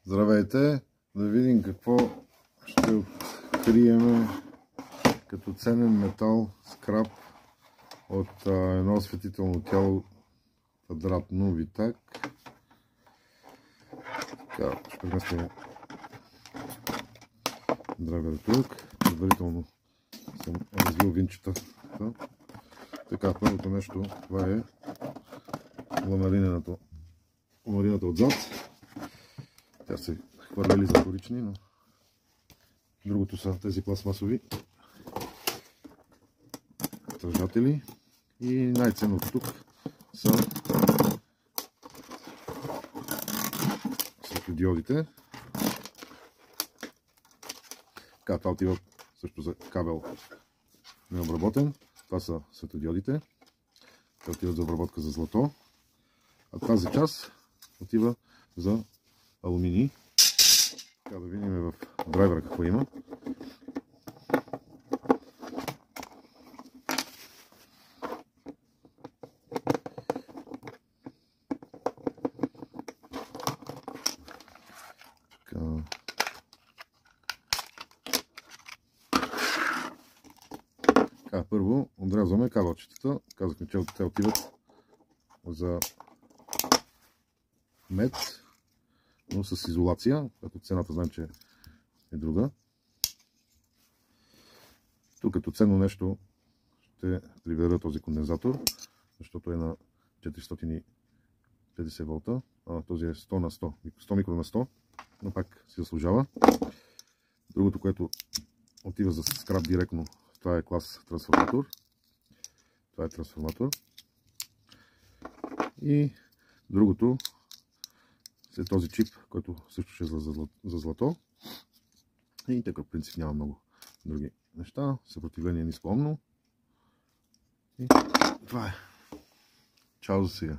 Здравейте! Да видим какво ще открием като ценен метал скрап от едно осветително тяло квадратно витак. Така, ще преместим драйвера тук. Предварително съм развил винчета. Така, първото нещо, това е ламарината отзад. Тя се хвърляли за вторични, но другото са тези пластмасови държатели. И най-ценното тук са светлодиодите. Така, това отива също за кабел необработен. Това са светлодиодите. Те отиват за обработка за злато. А тази част отива за алуминий. Така, да видим в драйвера какво има. Така, първо отрязваме кабелчетата. Казахме, че те отиват за мед, но с изолация, като цената знаем, че е друга. Тук като ценно нещо ще прибера този кондензатор, защото е на 450 волта. Този е 100 на 100, 100 микро на 100, но пак си заслужава. Другото, което отива за скрап директно, това е клас трансформатор. Това е трансформатор. И другото е този чип, който също ще е за злато. И така, в принцип няма много други неща. Съпротивление нискоомно. И това е. Чао за сега.